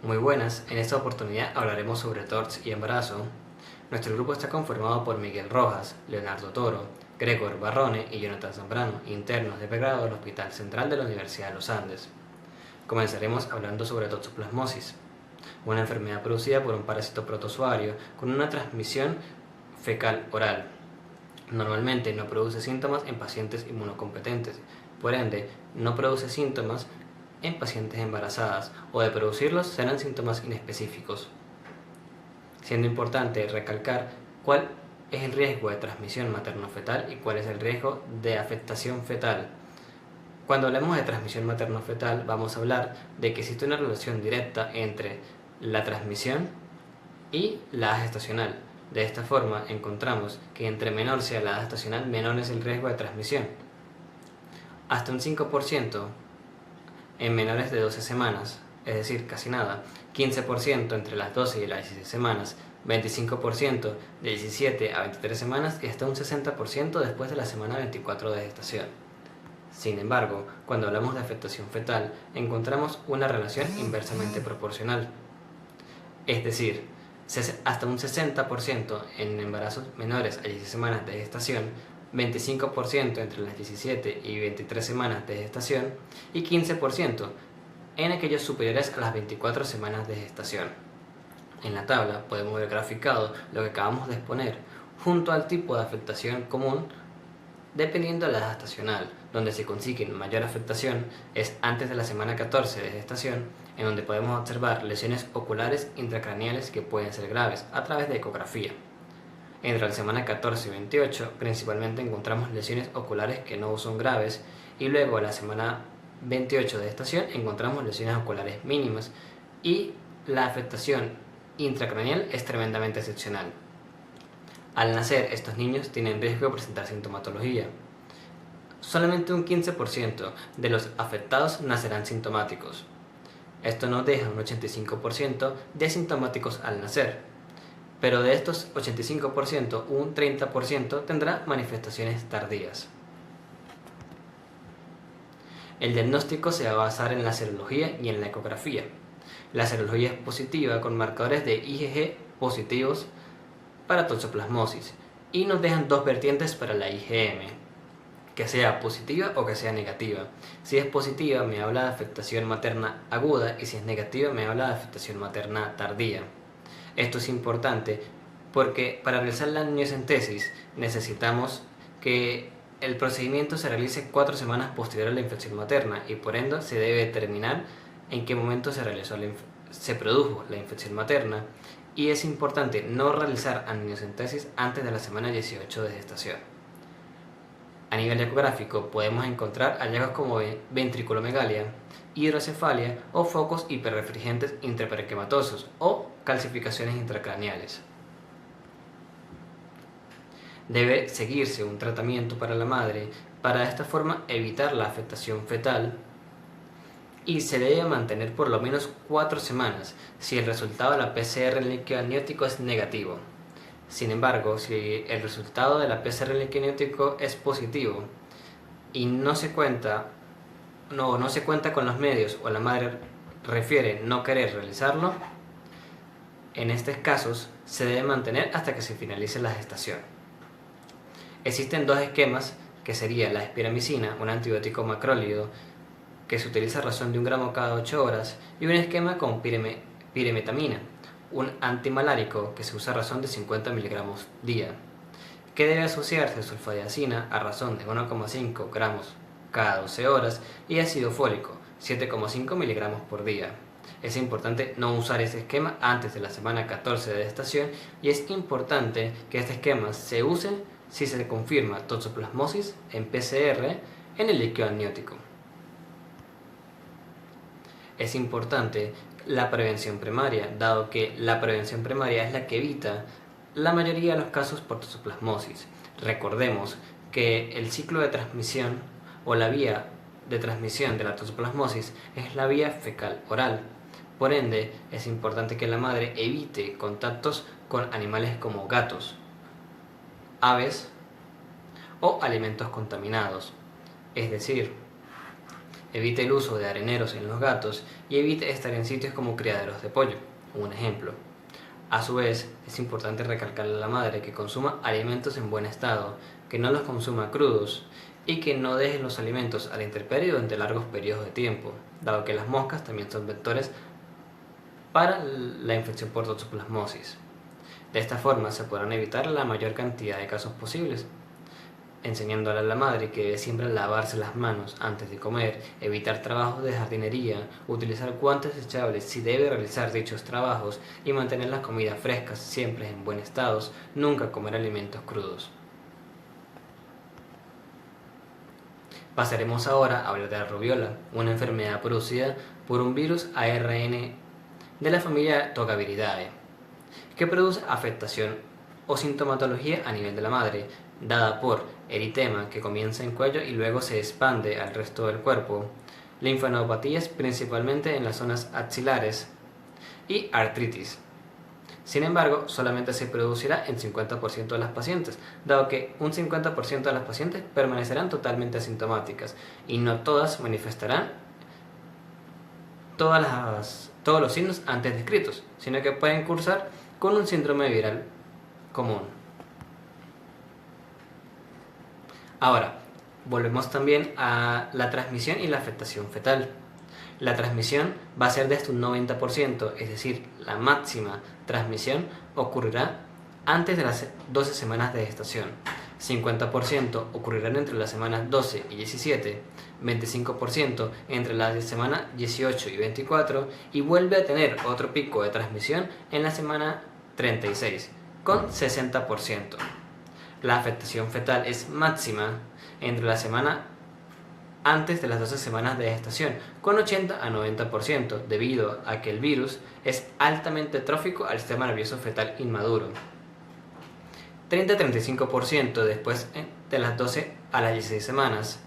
Muy buenas, en esta oportunidad hablaremos sobre TORCH y embarazo. Nuestro grupo está conformado por Miguel Rojas, Leonardo Toro, Gregor Barrone y Jonathan Zambrano, internos de pregrado del Hospital Central de la Universidad de los Andes. Comenzaremos hablando sobre toxoplasmosis, una enfermedad producida por un parásito protozoario con una transmisión fecal-oral. Normalmente no produce síntomas en pacientes inmunocompetentes, por ende, no produce síntomas en pacientes embarazadas, o de producirlos serán síntomas inespecíficos. Siendo importante recalcar cuál es el riesgo de transmisión materno-fetal y cuál es el riesgo de afectación fetal. Cuando hablamos de transmisión materno-fetal vamos a hablar de que existe una relación directa entre la transmisión y la edad gestacional. De esta forma encontramos que entre menor sea la edad gestacional, menor es el riesgo de transmisión. Hasta un 5% en menores de 12 semanas, es decir, casi nada, 15% entre las 12 y las 16 semanas, 25% de 17 a 23 semanas y hasta un 60% después de la semana 24 de gestación. Sin embargo, cuando hablamos de afectación fetal, encontramos una relación inversamente proporcional. Es decir, hasta un 60% en embarazos menores a 16 semanas de gestación, 25% entre las 17 y 23 semanas de gestación y 15% en aquellos superiores a las 24 semanas de gestación. En la tabla podemos ver graficado lo que acabamos de exponer, junto al tipo de afectación común dependiendo de la edad gestacional. Donde se consigue mayor afectación es antes de la semana 14 de gestación, en donde podemos observar lesiones oculares intracraneales que pueden ser graves a través de ecografía. Entre la semana 14 y 28 principalmente encontramos lesiones oculares que no son graves, y luego a la semana 28 de gestación encontramos lesiones oculares mínimas y la afectación intracraneal es tremendamente excepcional. Al nacer, estos niños tienen riesgo de presentar sintomatología. Solamente un 15% de los afectados nacerán sintomáticos. Esto nos deja un 85% de asintomáticos al nacer, pero de estos 85%, un 30% tendrá manifestaciones tardías. El diagnóstico se va a basar en la serología y en la ecografía. La serología es positiva con marcadores de IgG positivos para toxoplasmosis y nos dejan dos vertientes para la IgM, que sea positiva o que sea negativa. Si es positiva me habla de afectación materna aguda y si es negativa me habla de afectación materna tardía. Esto es importante porque para realizar la amniocentesis necesitamos que el procedimiento se realice 4 semanas posterior a la infección materna y por ende se debe determinar en qué momento se produjo la infección materna, y es importante no realizar amniocentesis antes de la semana 18 de gestación. A nivel ecográfico podemos encontrar hallazgos como ventriculomegalia, hidrocefalia o focos hiperrefringentes intraparenquimatosos o calcificaciones intracraneales. Debe seguirse un tratamiento para la madre para de esta forma evitar la afectación fetal, y se debe mantener por lo menos 4 semanas si el resultado de la PCR en líquido amniótico es negativo. Sin embargo, si el resultado de la PCR en líquido amniótico es positivo y no se cuenta con los medios o la madre refiere no querer realizarlo, en estos casos se debe mantener hasta que se finalice la gestación. Existen dos esquemas, que sería la espiramicina, un antibiótico macrólido que se utiliza a razón de 1 gramo cada 8 horas, y un esquema con pirimetamina, un antimalárico que se usa a razón de 50 miligramos día, que debe asociarse sulfadiazina a razón de 1,5 gramos cada 12 horas y ácido fólico 7,5 miligramos por día. Es importante no usar ese esquema antes de la semana 14 de gestación, y es importante que este esquema se use si se confirma toxoplasmosis en PCR en el líquido amniótico. Es importante la prevención primaria, dado que la prevención primaria es la que evita la mayoría de los casos por toxoplasmosis. Recordemos que el ciclo de transmisión o la vía de transmisión de la toxoplasmosis es la vía fecal-oral. Por ende, es importante que la madre evite contactos con animales como gatos, aves o alimentos contaminados. Es decir, evite el uso de areneros en los gatos y evite estar en sitios como criaderos de pollo, un ejemplo. A su vez, es importante recalcarle a la madre que consuma alimentos en buen estado, que no los consuma crudos y que no deje los alimentos a la intemperie durante largos periodos de tiempo, dado que las moscas también son vectores para la infección por toxoplasmosis. De esta forma se podrán evitar la mayor cantidad de casos posibles, enseñándole a la madre que debe siempre lavarse las manos antes de comer, evitar trabajos de jardinería, utilizar guantes desechables si debe realizar dichos trabajos y mantener las comidas frescas siempre en buen estado, nunca comer alimentos crudos. Pasaremos ahora a hablar de la rubiola, una enfermedad producida por un virus ARN de la familia Tocaviridae, que produce afectación o sintomatología a nivel de la madre, dada por eritema que comienza en cuello y luego se expande al resto del cuerpo, linfanopatías principalmente en las zonas axilares y artritis. Sin embargo, solamente se producirá en 50% de las pacientes, dado que un 50% de las pacientes permanecerán totalmente asintomáticas y no todas manifestarán todos los signos antes descritos, sino que pueden cursar con un síndrome viral común. Ahora, volvemos también a la transmisión y la afectación fetal. La transmisión va a ser de hasta un 90%, es decir, la máxima transmisión ocurrirá antes de las 12 semanas de gestación. 50% ocurrirán entre las semanas 12 y 17, 25% entre las semanas 18 y 24 y vuelve a tener otro pico de transmisión en la semana 36, con 60%. La afectación fetal es máxima entre la semana antes de las 12 semanas de gestación, con 80 a 90%, debido a que el virus es altamente trófico al sistema nervioso fetal inmaduro. 30 a 35% después de las 12 a las 16 semanas.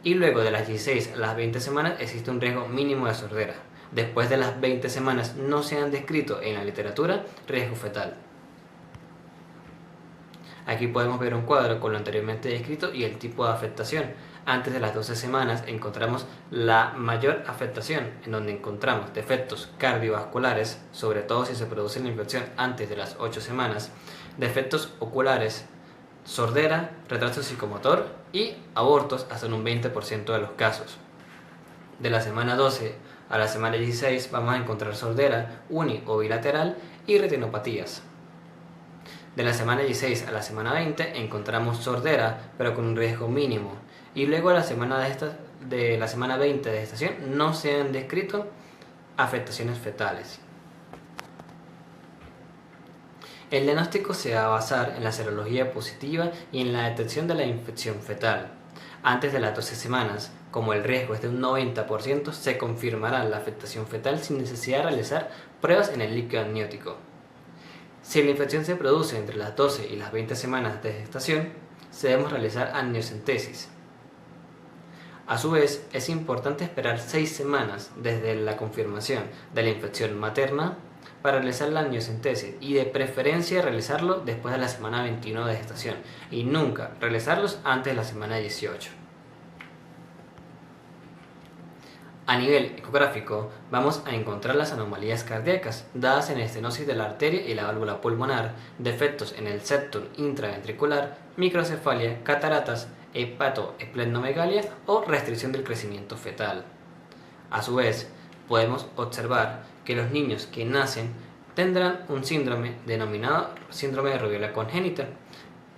Y luego de las 16 a las 20 semanas existe un riesgo mínimo de sordera. Después de las 20 semanas no se han descrito en la literatura riesgo fetal. Aquí podemos ver un cuadro con lo anteriormente descrito y el tipo de afectación. Antes de las 12 semanas encontramos la mayor afectación, en donde encontramos defectos cardiovasculares, sobre todo si se produce la infección antes de las 8 semanas, defectos oculares, sordera, retraso psicomotor y abortos hasta en un 20% de los casos. De la semana 12 a la semana 16 vamos a encontrar sordera uni o bilateral y retinopatías. De la semana 16 a la semana 20 encontramos sordera, pero con un riesgo mínimo. Y luego de la semana 20 de gestación no se han descrito afectaciones fetales. El diagnóstico se va a basar en la serología positiva y en la detección de la infección fetal. Antes de las 12 semanas, como el riesgo es de un 90%, se confirmará la afectación fetal sin necesidad de realizar pruebas en el líquido amniótico. Si la infección se produce entre las 12 y las 20 semanas de gestación, debemos realizar amniocentesis. A su vez, es importante esperar 6 semanas desde la confirmación de la infección materna para realizar la amniocentesis y de preferencia realizarlo después de la semana 21 de gestación y nunca realizarlos antes de la semana 18. A nivel ecográfico, vamos a encontrar las anomalías cardíacas dadas en estenosis de la arteria y la válvula pulmonar, defectos en el septum intraventricular, microcefalia, cataratas, hepatoesplenomegalia o restricción del crecimiento fetal. A su vez, podemos observar que los niños que nacen tendrán un síndrome denominado síndrome de rubiola congénita,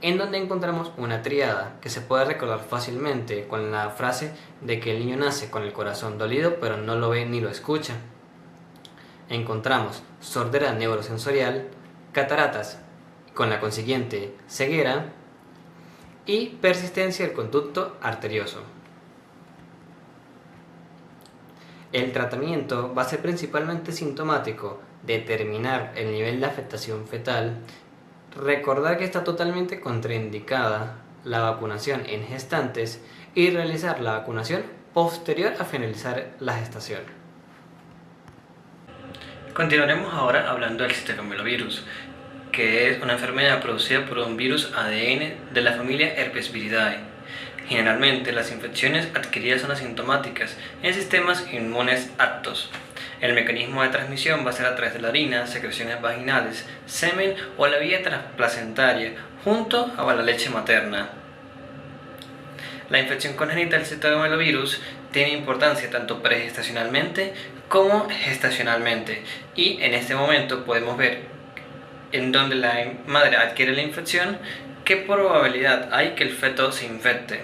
en donde encontramos una tríada que se puede recordar fácilmente con la frase de que el niño nace con el corazón dolido pero no lo ve ni lo escucha. Encontramos sordera neurosensorial, cataratas con la consiguiente ceguera y persistencia del conducto arterioso. El tratamiento va a ser principalmente sintomático, determinar el nivel de afectación fetal, recordar que está totalmente contraindicada la vacunación en gestantes y realizar la vacunación posterior a finalizar la gestación. Continuaremos ahora hablando del citomegalovírus, que es una enfermedad producida por un virus ADN de la familia Herpesviridae, Generalmente, las infecciones adquiridas son asintomáticas en sistemas inmunes aptos. El mecanismo de transmisión va a ser a través de la orina, secreciones vaginales, semen o la vía transplacentaria, junto a la leche materna. La infección congénita del citomegalovirus tiene importancia tanto pregestacionalmente como gestacionalmente, y en este momento podemos ver en donde la madre adquiere la infección, qué probabilidad hay que el feto se infecte.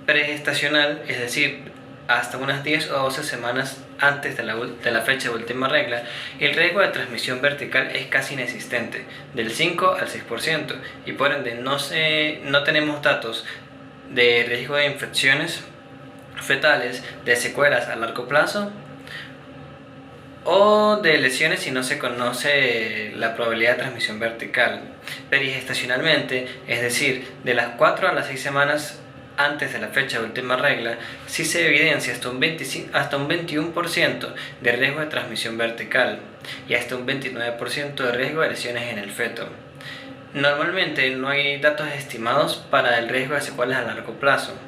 Pregestacional, es decir, hasta unas 10 o 12 semanas antes de la fecha de última regla, el riesgo de transmisión vertical es casi inexistente, del 5 al 6%, y por ende no tenemos datos de riesgo de infecciones fetales, de secuelas a largo plazo o de lesiones si no se conoce la probabilidad de transmisión vertical. Perigestacionalmente, es decir, de las 4 a las 6 semanas antes de la fecha de última regla, sí se evidencia hasta un 21% de riesgo de transmisión vertical y hasta un 29% de riesgo de lesiones en el feto. Normalmente no hay datos estimados para el riesgo de secuelas a largo plazo.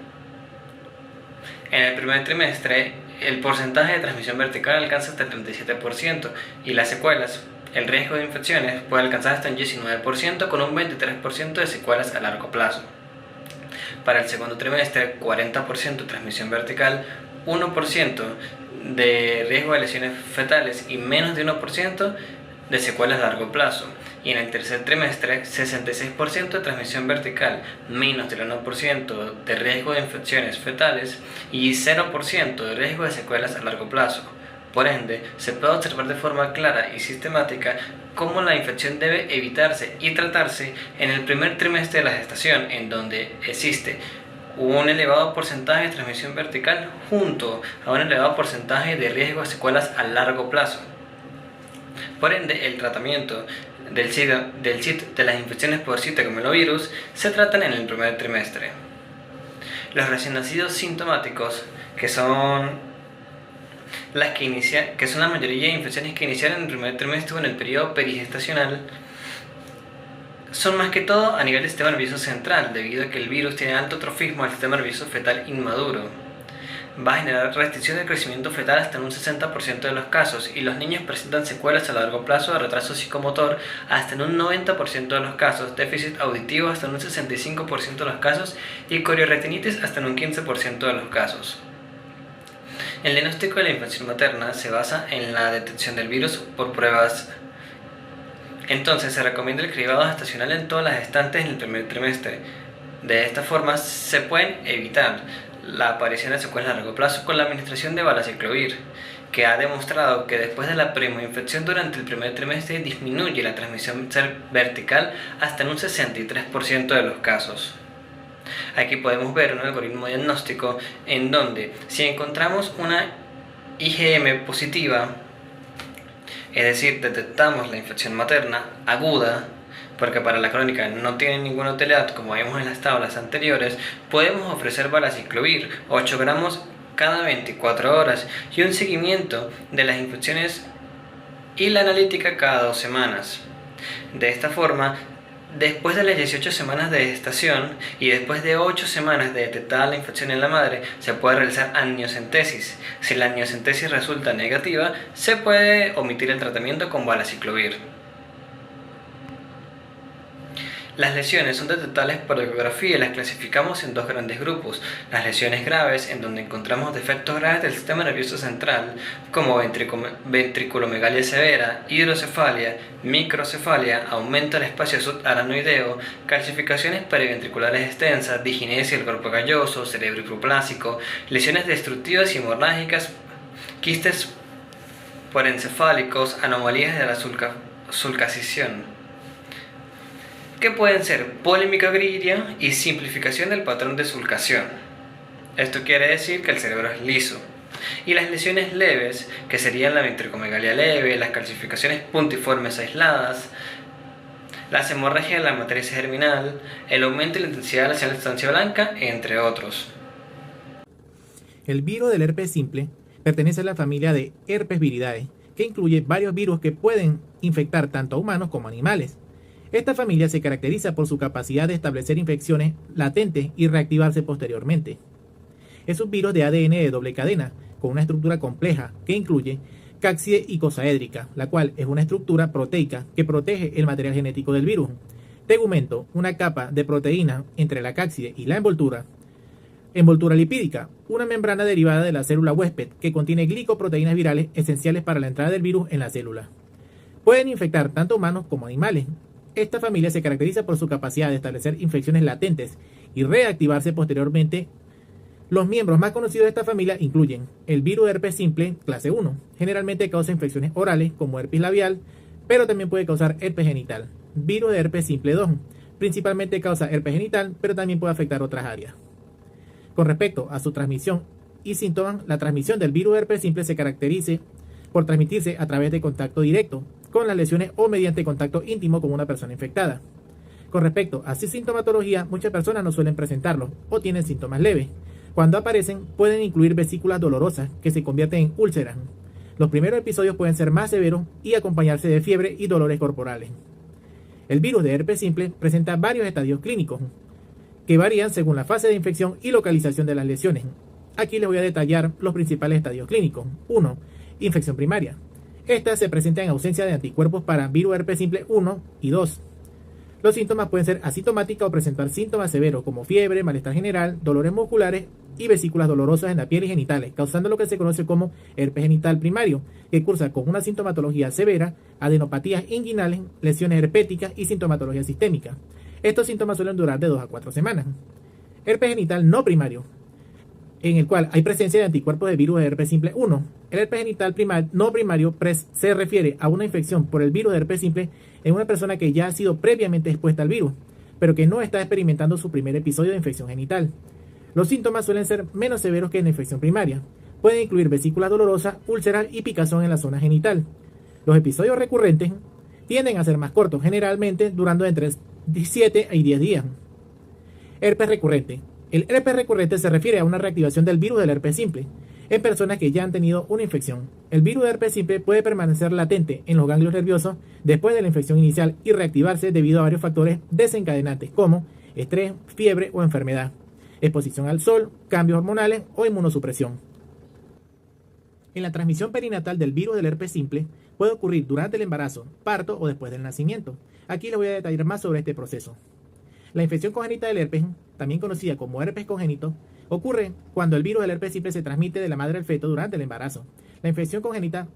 En el primer trimestre, el porcentaje de transmisión vertical alcanza hasta el 37% y las secuelas, el riesgo de infecciones, puede alcanzar hasta un 19% con un 23% de secuelas a largo plazo. Para el segundo trimestre, 40% de transmisión vertical, 1% de riesgo de lesiones fetales y menos de 1% de secuelas a largo plazo. Y en el tercer trimestre, 66% de transmisión vertical, menos del 1% de riesgo de infecciones fetales y 0% de riesgo de secuelas a largo plazo. Por ende, se puede observar de forma clara y sistemática cómo la infección debe evitarse y tratarse en el primer trimestre de la gestación, en donde existe un elevado porcentaje de transmisión vertical junto a un elevado porcentaje de riesgo de secuelas a largo plazo. Por ende, el tratamiento del CIT de las infecciones por citomegalovirus se tratan en el primer trimestre. Los recién nacidos sintomáticos, que son la mayoría de infecciones que iniciaron en el primer trimestre o en el periodo perigestacional, son más que todo a nivel del sistema nervioso central, debido a que el virus tiene alto trofismo al sistema nervioso fetal inmaduro. Va a generar restricción del crecimiento fetal hasta en un 60% de los casos, y los niños presentan secuelas a largo plazo de retraso psicomotor hasta en un 90% de los casos, déficit auditivo hasta en un 65% de los casos y corioretinitis hasta en un 15% de los casos. El diagnóstico de la infección materna se basa en la detección del virus por pruebas. Entonces se recomienda el cribado gestacional en todas las gestantes en el primer trimestre. De esta forma se pueden evitar la aparición de secuelas a largo plazo con la administración de valaciclovir, que ha demostrado que después de la primoinfección durante el primer trimestre disminuye la transmisión vertical hasta en un 63% de los casos. Aquí podemos ver un algoritmo diagnóstico en donde si encontramos una IgM positiva, es decir, detectamos la infección materna aguda, porque para la crónica no tiene ninguna utilidad como vimos en las tablas anteriores, podemos ofrecer valaciclovir 8 gramos cada 24 horas y un seguimiento de las infecciones y la analítica cada 2 semanas. De esta forma, después de las 18 semanas de gestación y después de 8 semanas de detectada la infección en la madre, se puede realizar amniocentesis. Si la amniocentesis resulta negativa, se puede omitir el tratamiento con valaciclovir. Las lesiones son detectables por ecografía y las clasificamos en dos grandes grupos: las lesiones graves, en donde encontramos defectos graves del sistema nervioso central, como ventriculomegalia severa, hidrocefalia, microcefalia, aumento del espacio subaranoideo, calcificaciones periventriculares extensas, diginesia del cuerpo calloso, cerebro hiperplásico, lesiones destructivas y hemorrágicas, quistes porencefálicos, anomalías de la sulcación, que pueden ser polimicrogliria y simplificación del patrón de sulcación. Esto quiere decir que el cerebro es liso. Y las lesiones leves, que serían la ventricomegalia leve, las calcificaciones puntiformes aisladas, las hemorragias de la matriz germinal, el aumento de la intensidad de la señal de sustancia blanca, entre otros. El virus del herpes simple pertenece a la familia de Herpesviridae, que incluye varios virus que pueden infectar tanto a humanos como a animales. Esta familia se caracteriza por su capacidad de establecer infecciones latentes y reactivarse posteriormente. Es un virus de ADN de doble cadena, con una estructura compleja que incluye cápside icosaédrica, la cual es una estructura proteica que protege el material genético del virus. Tegumento, una capa de proteína entre la cápside y la envoltura. Envoltura lipídica, una membrana derivada de la célula huésped que contiene glicoproteínas virales esenciales para la entrada del virus en la célula. Pueden infectar tanto humanos como animales. Esta familia se caracteriza por su capacidad de establecer infecciones latentes y reactivarse posteriormente. Los miembros más conocidos de esta familia incluyen el virus de herpes simple clase 1, generalmente causa infecciones orales como herpes labial, pero también puede causar herpes genital. Virus de herpes simple 2, principalmente causa herpes genital, pero también puede afectar otras áreas. Con respecto a su transmisión y síntomas, la transmisión del virus de herpes simple se caracteriza por transmitirse a través de contacto directo con las lesiones o mediante contacto íntimo con una persona infectada. Con respecto a su sintomatología, muchas personas no suelen presentarlo o tienen síntomas leves. Cuando aparecen, pueden incluir vesículas dolorosas que se convierten en úlceras. Los primeros episodios pueden ser más severos y acompañarse de fiebre y dolores corporales. El virus de herpes simple presenta varios estadios clínicos que varían según la fase de infección y localización de las lesiones. Aquí les voy a detallar los principales estadios clínicos. 1. Infección primaria. Esta se presenta en ausencia de anticuerpos para virus de herpes simple 1 y 2. Los síntomas pueden ser asintomáticos o presentar síntomas severos como fiebre, malestar general, dolores musculares y vesículas dolorosas en la piel y genitales, causando lo que se conoce como herpes genital primario, que cursa con una sintomatología severa, adenopatías inguinales, lesiones herpéticas y sintomatología sistémica. Estos síntomas suelen durar de 2 a 4 semanas. Herpes genital no primario, en el cual hay presencia de anticuerpos de virus de herpes simple 1. El herpes genital no primario se refiere a una infección por el virus de herpes simple en una persona que ya ha sido previamente expuesta al virus, pero que no está experimentando su primer episodio de infección genital. Los síntomas suelen ser menos severos que en la infección primaria. Pueden incluir vesículas dolorosas, úlceras y picazón en la zona genital. Los episodios recurrentes tienden a ser más cortos, generalmente durando entre 7 y 10 días. Herpes recurrente. El herpes recurrente se refiere a una reactivación del virus del herpes simple en personas que ya han tenido una infección. El virus de herpes simple puede permanecer latente en los ganglios nerviosos después de la infección inicial y reactivarse debido a varios factores desencadenantes como estrés, fiebre o enfermedad, exposición al sol, cambios hormonales o inmunosupresión. En la transmisión perinatal del virus del herpes simple puede ocurrir durante el embarazo, parto o después del nacimiento. Aquí les voy a detallar más sobre este proceso. La infección congénita del herpes, también conocida como herpes congénito, ocurre cuando el virus del herpes simple se transmite de la madre al feto durante el embarazo. La infección congénita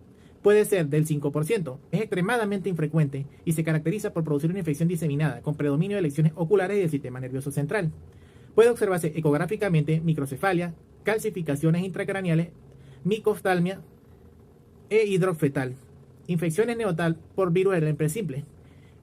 puede ser del 5%, es extremadamente infrecuente y se caracteriza por producir una infección diseminada con predominio de lesiones oculares y del sistema nervioso central. Puede observarse ecográficamente microcefalia, calcificaciones intracraneales, micoftalmia e hidrofetal. Infecciones neonatal por virus del herpes simple.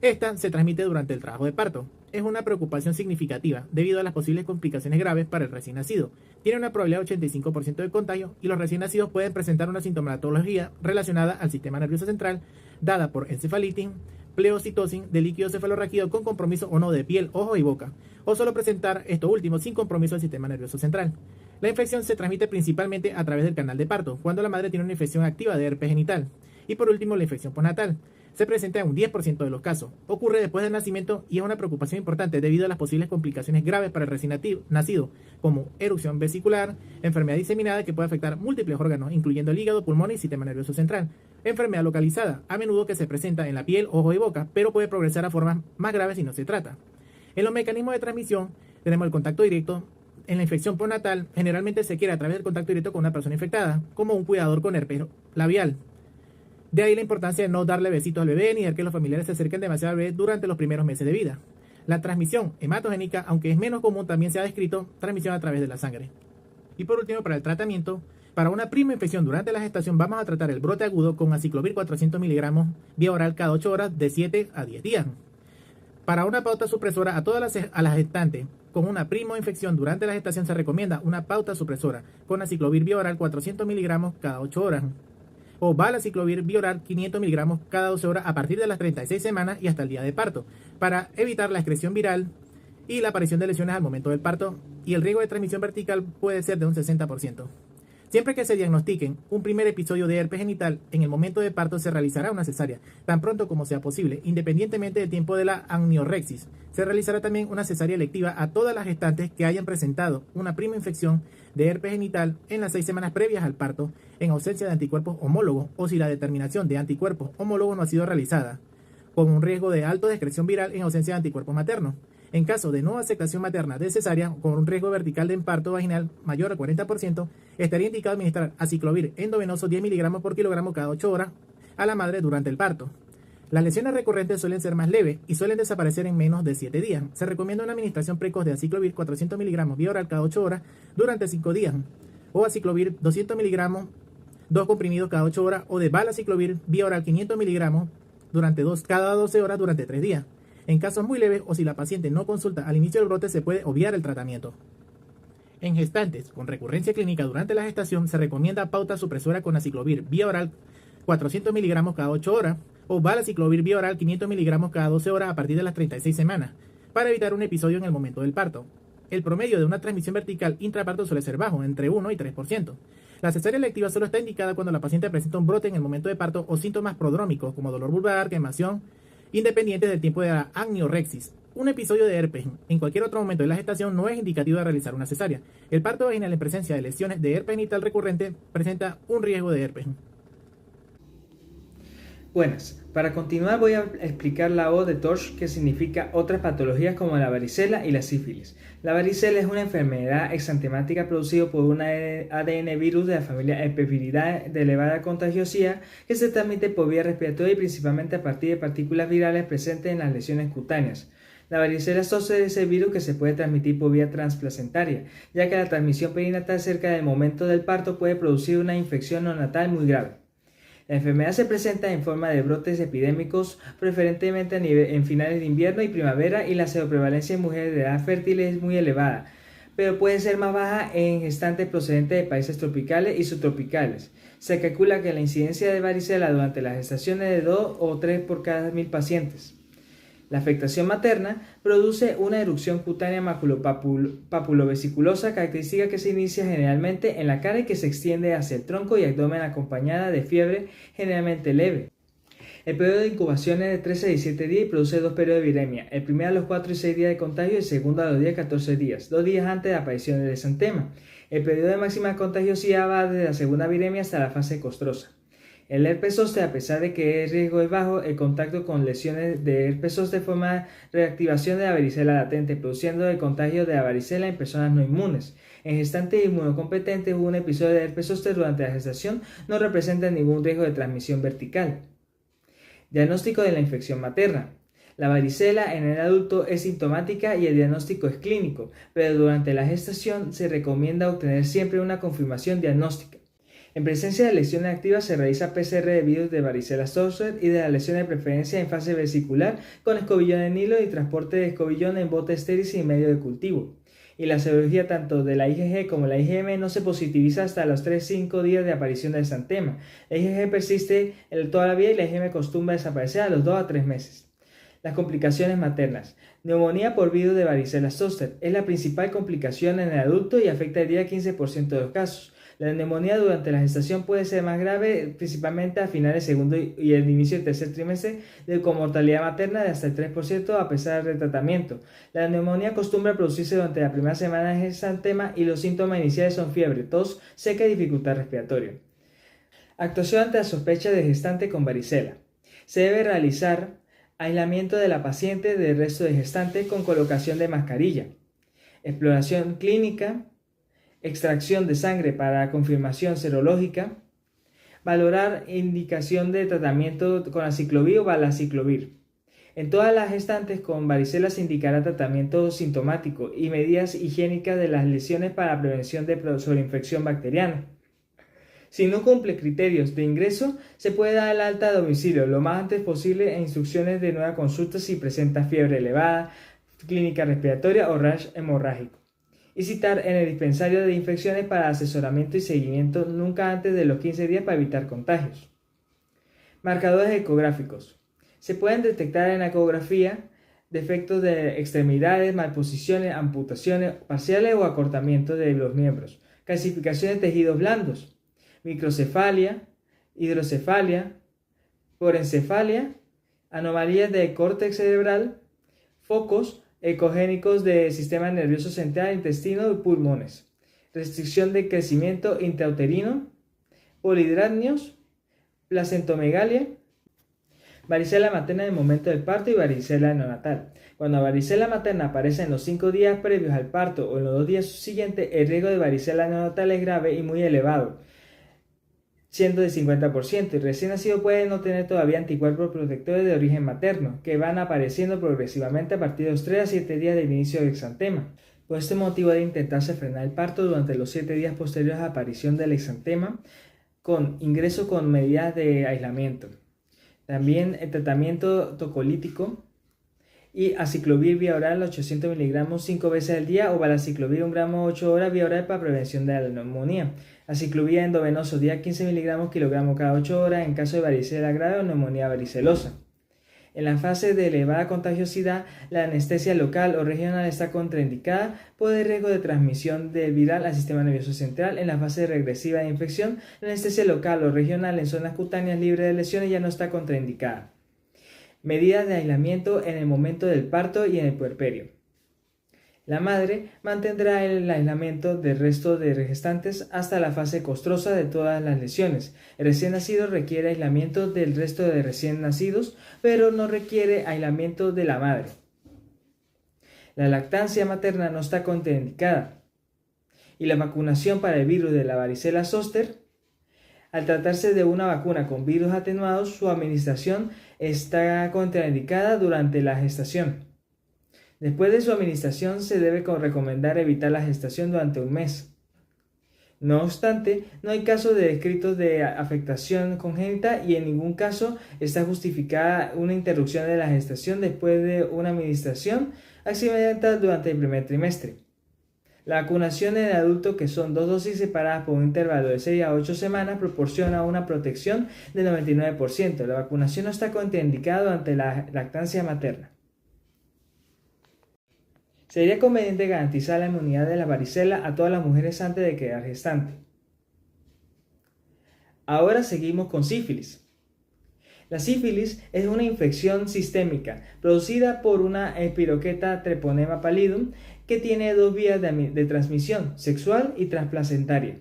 Esta se transmite durante el trabajo de parto. Es una preocupación significativa debido a las posibles complicaciones graves para el recién nacido. Tiene una probabilidad de 85% de contagio y los recién nacidos pueden presentar una sintomatología relacionada al sistema nervioso central dada por encefalitis, pleocitosis de líquido cefalorraquídeo con compromiso o no de piel, ojo y boca, o solo presentar esto último sin compromiso del sistema nervioso central. La infección se transmite principalmente a través del canal de parto, cuando la madre tiene una infección activa de herpes genital. Y por último, la infección postnatal. Se presenta en un 10% de los casos. Ocurre después del nacimiento y es una preocupación importante debido a las posibles complicaciones graves para el recién nacido, como erupción vesicular, enfermedad diseminada que puede afectar múltiples órganos, incluyendo el hígado, pulmones y sistema nervioso central. Enfermedad localizada, a menudo que se presenta en la piel, ojo y boca, pero puede progresar a formas más graves si no se trata. En los mecanismos de transmisión tenemos el contacto directo. En la infección postnatal, generalmente se quiere a través del contacto directo con una persona infectada, como un cuidador con herpes labial. De ahí la importancia de no darle besitos al bebé ni dejar que los familiares se acerquen demasiado al bebé durante los primeros meses de vida. La transmisión hematogénica, aunque es menos común, también se ha descrito transmisión a través de la sangre. Y por último, para el tratamiento, para una prima infección durante la gestación vamos a tratar el brote agudo con aciclovir 400 mg vía oral cada 8 horas de 7 a 10 días. Para una pauta supresora a todas las gestantes con una prima infección durante la gestación se recomienda una pauta supresora con aciclovir vía oral 400 mg cada 8 horas. O valaciclovir vía oral 500 mg cada 12 horas a partir de las 36 semanas y hasta el día de parto, para evitar la excreción viral y la aparición de lesiones al momento del parto, y el riesgo de transmisión vertical puede ser de un 60%. Siempre que se diagnostiquen un primer episodio de herpes genital, en el momento de parto se realizará una cesárea, tan pronto como sea posible, independientemente del tiempo de la amniorexis. Se realizará también una cesárea electiva a todas las gestantes que hayan presentado una prima infección de herpes genital en las 6 semanas previas al parto, en ausencia de anticuerpos homólogos o si la determinación de anticuerpos homólogos no ha sido realizada, con un riesgo de alta excreción viral en ausencia de anticuerpos maternos. En caso de no aceptación materna de cesárea, con un riesgo vertical de infarto vaginal mayor al 40%, estaría indicado administrar aciclovir endovenoso 10 mg por kilogramo cada 8 horas a la madre durante el parto. Las lesiones recurrentes suelen ser más leves y suelen desaparecer en menos de 7 días. Se recomienda una administración precoz de aciclovir 400 mg vía oral cada 8 horas durante 5 días, o aciclovir 200 mg 2 comprimidos cada 8 horas, o de valaciclovir vía oral 500 mg cada 12 horas durante 3 días. En casos muy leves o si la paciente no consulta al inicio del brote, se puede obviar el tratamiento. En gestantes con recurrencia clínica durante la gestación se recomienda pauta supresora con aciclovir vía oral 400 mg cada 8 horas o valaciclovir vía oral 500 mg cada 12 horas a partir de las 36 semanas para evitar un episodio en el momento del parto. El promedio de una transmisión vertical intraparto suele ser bajo, entre 1 y 3%. La cesárea electiva solo está indicada cuando la paciente presenta un brote en el momento de parto o síntomas prodrómicos como dolor vulvar, quemación, independientes del tiempo de la amniorexis. Un episodio de herpes en cualquier otro momento de la gestación no es indicativo de realizar una cesárea. El parto vaginal en presencia de lesiones de herpes genital recurrente presenta un riesgo de herpes. Buenas, para continuar voy a explicar la O de Torch, que significa otras patologías como la varicela y la sífilis. La varicela es una enfermedad exantemática producida por un ADN virus de la familia Herpesviridae de elevada contagiosidad que se transmite por vía respiratoria y principalmente a partir de partículas virales presentes en las lesiones cutáneas. La varicela zoster es el virus que se puede transmitir por vía transplacentaria, ya que la transmisión perinatal cerca del momento del parto puede producir una infección neonatal muy grave. La enfermedad se presenta en forma de brotes epidémicos, preferentemente en finales de invierno y primavera, y la seroprevalencia en mujeres de edad fértil es muy elevada, pero puede ser más baja en gestantes procedentes de países tropicales y subtropicales. Se calcula que la incidencia de varicela durante la gestación es de 2 o 3 por cada 1000 pacientes. La afectación materna produce una erupción cutánea maculopapulovesiculosa, característica que se inicia generalmente en la cara y que se extiende hacia el tronco y abdomen acompañada de fiebre generalmente leve. El periodo de incubación es de 13 a 17 días y produce 2 periodos de viremia, el primero a los 4 y 6 días de contagio y el segundo a los 10 y 14 días, 2 días antes de la aparición del exantema. El periodo de máxima contagiosidad va desde la segunda viremia hasta la fase costrosa. El herpes zóster, a pesar de que el riesgo es bajo, el contacto con lesiones de herpes zóster forma reactivación de la varicela latente, produciendo el contagio de la varicela en personas no inmunes. En gestantes inmunocompetentes, un episodio de herpes zóster durante la gestación no representa ningún riesgo de transmisión vertical. Diagnóstico de la infección materna. La varicela en el adulto es sintomática y el diagnóstico es clínico, pero durante la gestación se recomienda obtener siempre una confirmación diagnóstica. En presencia de lesiones activas se realiza PCR de virus de varicela zoster y de las lesiones de preferencia en fase vesicular con escobillón en hilo y transporte de escobillón en bote estéril sin medio de cultivo. Y la serología tanto de la IgG como la IgM no se positiviza hasta los 3-5 días de aparición del exantema. La IgG persiste toda la vida y la IgM acostumbra a desaparecer a los 2 a 3 meses. Las complicaciones maternas. Neumonía por virus de varicela zoster es la principal complicación en el adulto y afecta el 10-15% de los casos. La neumonía durante la gestación puede ser más grave, principalmente a finales del segundo y el inicio del tercer trimestre, con mortalidad materna de hasta el 3% a pesar del tratamiento. La neumonía acostumbra a producirse durante la primera semana de exantema y los síntomas iniciales son fiebre, tos seca y dificultad respiratoria. Actuación ante la sospecha de gestante con varicela. Se debe realizar aislamiento de la paciente del resto de gestantes con colocación de mascarilla. Exploración clínica. Extracción de sangre para confirmación serológica, valorar indicación de tratamiento con aciclovir o valaciclovir. En todas las gestantes con varicela se indicará tratamiento sintomático y medidas higiénicas de las lesiones para prevención de sobreinfección bacteriana. Si no cumple criterios de ingreso, se puede dar el alta a domicilio lo más antes posible e instrucciones de nueva consulta si presenta fiebre elevada, clínica respiratoria o rash hemorrágico. Y citar en el dispensario de infecciones para asesoramiento y seguimiento nunca antes de los 15 días para evitar contagios. Marcadores ecográficos. Se pueden detectar en la ecografía defectos de extremidades, malposiciones, amputaciones parciales o acortamiento de los miembros, Calcificación de tejidos blandos, microcefalia, hidrocefalia, porencefalia, anomalías del córtex cerebral, focos ecogénicos del sistema nervioso central, intestino y pulmones, restricción de crecimiento intrauterino, polidrácnios, placentomegalia, varicela materna en el momento del parto y varicela neonatal. Cuando la varicela materna aparece en los 5 días previos al parto o en los 2 días siguientes, el riesgo de varicela neonatal es grave y muy elevado, siendo de 50%, y recién nacido puede no tener todavía anticuerpos protectores de origen materno, que van apareciendo progresivamente a partir de los 3 a 7 días del inicio del exantema. Por este motivo debe intentarse frenar el parto durante los 7 días posteriores a la aparición del exantema, con ingreso con medidas de aislamiento. También el tratamiento tocolítico y aciclovir vía oral 800 miligramos 5 veces al día o valaciclovir 1 gramo 8 horas vía oral para prevención de la neumonía. Aciclovir endovenoso día 15 miligramos kilogramo cada 8 horas en caso de varicela grave o neumonía varicelosa. En la fase de elevada contagiosidad, la anestesia local o regional está contraindicada por el riesgo de transmisión del viral al sistema nervioso central. En la fase regresiva de infección, la anestesia local o regional en zonas cutáneas libres de lesiones ya no está contraindicada. Medidas de aislamiento en el momento del parto y en el puerperio. La madre mantendrá el aislamiento del resto de gestantes hasta la fase costrosa de todas las lesiones. El recién nacido requiere aislamiento del resto de recién nacidos, pero no requiere aislamiento de la madre. La lactancia materna no está contraindicada. Y la vacunación para el virus de la varicela zóster, al tratarse de una vacuna con virus atenuados, su administración está contraindicada durante la gestación. Después de su administración se debe recomendar evitar la gestación durante un mes. No obstante, no hay casos descritos de afectación congénita y en ningún caso está justificada una interrupción de la gestación después de una administración accidental durante el primer trimestre. La vacunación en el adulto, que son 2 dosis separadas por un intervalo de 6 a 8 semanas, proporciona una protección del 99%. La vacunación no está contraindicada durante la lactancia materna. Sería conveniente garantizar la inmunidad de la varicela a todas las mujeres antes de quedar gestante. Ahora seguimos con sífilis. La sífilis es una infección sistémica producida por una Espiroqueta treponema pallidum que tiene 2 vías de transmisión, sexual y transplacentaria.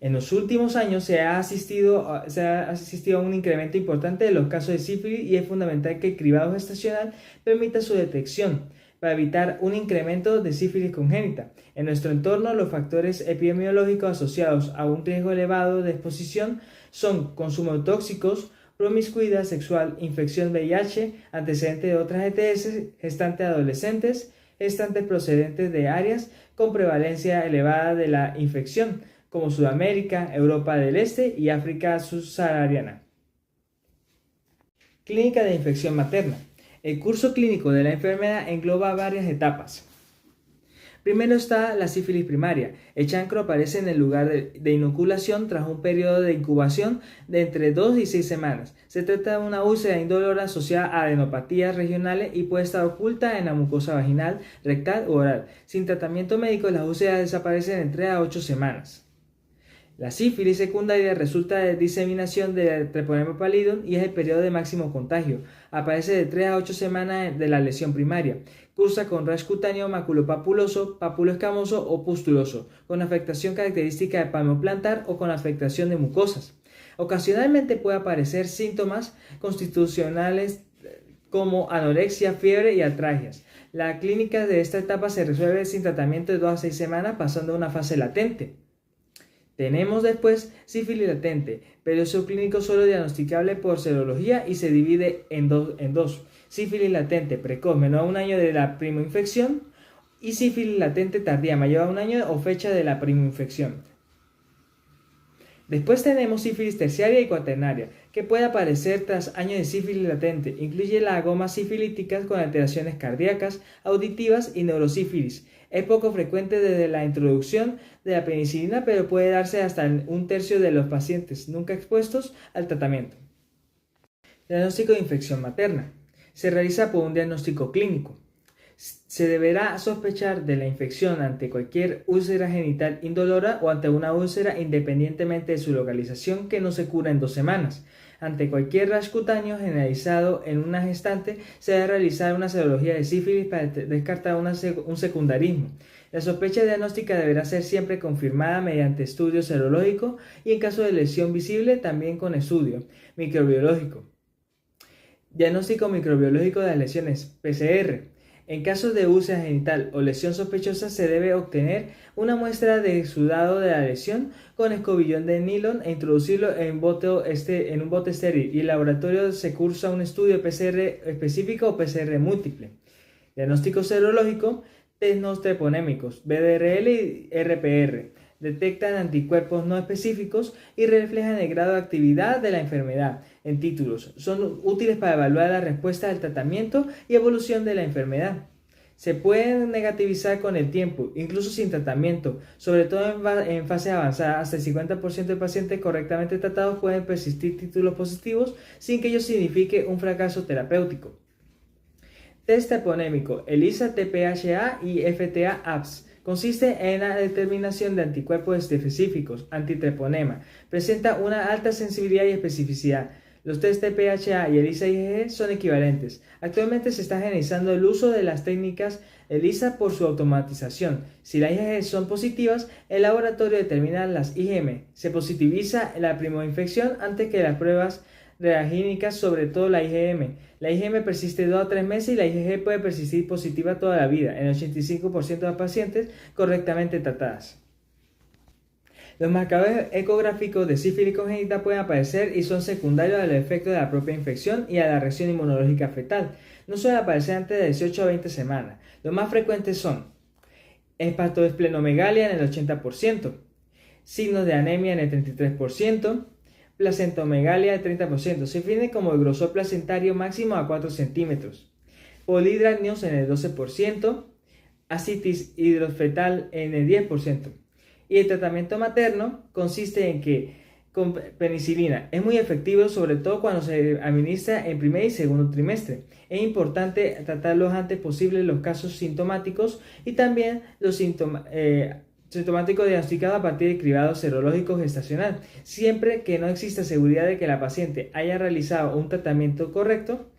En los últimos años se ha asistido a un incremento importante de los casos de sífilis y es fundamental que el cribado gestacional permita su detección para evitar un incremento de sífilis congénita. En nuestro entorno, los factores epidemiológicos asociados a un riesgo elevado de exposición son consumo de tóxicos, promiscuidad sexual, infección VIH, antecedentes de otras ETS, gestantes adolescentes, gestantes procedentes de áreas con prevalencia elevada de la infección, como Sudamérica, Europa del Este y África subsahariana. Clínica de infección materna. El curso clínico de la enfermedad engloba varias etapas. Primero está la sífilis primaria. El chancro aparece en el lugar de inoculación tras un periodo de incubación de entre 2 y 6 semanas. Se trata de una úlcera indolora asociada a adenopatías regionales y puede estar oculta en la mucosa vaginal, rectal u oral. Sin tratamiento médico, las úlceras desaparecen en 3 a 8 semanas. La sífilis secundaria resulta de diseminación del treponema pallidum y es el periodo de máximo contagio. Aparece de 3 a 8 semanas de la lesión primaria. Cursa con rash cutáneo maculopapuloso, papuloescamoso o pustuloso, con afectación característica de palmo plantar o con afectación de mucosas. Ocasionalmente puede aparecer síntomas constitucionales como anorexia, fiebre y artralgias. La clínica de esta etapa se resuelve sin tratamiento de 2 a 6 semanas, pasando a una fase latente. Tenemos después sífilis latente, pero es clínico solo diagnosticable por serología y se divide en dos. Sífilis latente precoz menor a 1 año de la primoinfección y sífilis latente tardía mayor a 1 año o fecha de la primoinfección. Después tenemos sífilis terciaria y cuaternaria, que puede aparecer tras años de sífilis latente. Incluye las gomas sifilíticas con alteraciones cardíacas, auditivas y neurosífilis. Es poco frecuente desde la introducción de la penicilina, pero puede darse hasta en 1/3 de los pacientes nunca expuestos al tratamiento. Diagnóstico de infección materna. Se realiza por un diagnóstico clínico. Se deberá sospechar de la infección ante cualquier úlcera genital indolora o ante una úlcera independientemente de su localización que no se cura en 2 semanas. Ante cualquier rash cutáneo generalizado en una gestante, se debe realizar una serología de sífilis para descartar un secundarismo. La sospecha diagnóstica deberá ser siempre confirmada mediante estudio serológico y en caso de lesión visible también con estudio microbiológico. Diagnóstico microbiológico de las lesiones, PCR. En caso de úlcera genital o lesión sospechosa se debe obtener una muestra de exudado de la lesión con escobillón de nylon e introducirlo en un bote estéril y en el laboratorio se cursa un estudio PCR específico o PCR múltiple. Diagnóstico serológico, test no treponémicos, BDRL y RPR. Detectan anticuerpos no específicos y reflejan el grado de actividad de la enfermedad. En títulos, son útiles para evaluar la respuesta al tratamiento y evolución de la enfermedad. Se pueden negativizar con el tiempo, incluso sin tratamiento, sobre todo en fase avanzada. Hasta el 50% de pacientes correctamente tratados pueden persistir títulos positivos sin que ello signifique un fracaso terapéutico. Test treponémico, ELISA, TPHA y FTA-APS. Consiste en la determinación de anticuerpos específicos, antitreponema. Presenta una alta sensibilidad y especificidad. Los test TPHA y ELISA IgG son equivalentes. Actualmente se está generalizando el uso de las técnicas ELISA por su automatización. Si las IgG son positivas, el laboratorio determina las IgM. Se positiviza la primoinfección antes que las pruebas reagínicas, sobre todo la IgM. La IgM persiste 2 a 3 meses y la IgG puede persistir positiva toda la vida, en el 85% de los pacientes correctamente tratadas. Los marcadores ecográficos de sífilis congénita pueden aparecer y son secundarios al efecto de la propia infección y a la reacción inmunológica fetal. No suelen aparecer antes de 18 a 20 semanas. Los más frecuentes son hepatoesplenomegalia en el 80%, signos de anemia en el 33%, placentomegalia del 30%, se define como el grosor placentario máximo a 4 centímetros, polidrácneos en el 12%, ascitis hidrofetal en el 10%. Y el tratamiento materno consiste en que con penicilina es muy efectivo, sobre todo cuando se administra en primer y segundo trimestre. Es importante tratar lo antes posible los casos sintomáticos y también los sintomático diagnosticado a partir de cribado serológico gestacional, siempre que no exista seguridad de que la paciente haya realizado un tratamiento correcto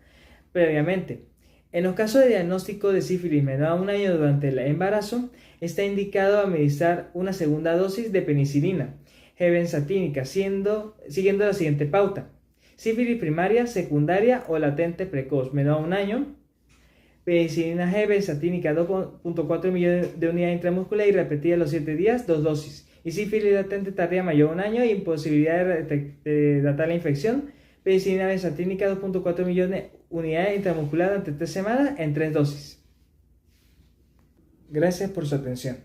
previamente. En los casos de diagnóstico de sífilis menor a 1 año durante el embarazo, está indicado administrar una segunda dosis de penicilina G-benzatínica, siguiendo la siguiente pauta: sífilis primaria, secundaria o latente precoz menor a 1 año, penicilina G-benzatínica 2.4 millones de unidades intramuscular y repetida a los 7 días, 2 dosis. Y sífilis latente tardía mayor a 1 año y imposibilidad de tratar la infección, penicilina benzatínica 2.4 millones de unidades intramuscular durante 3 semanas en 3 dosis. Gracias por su atención.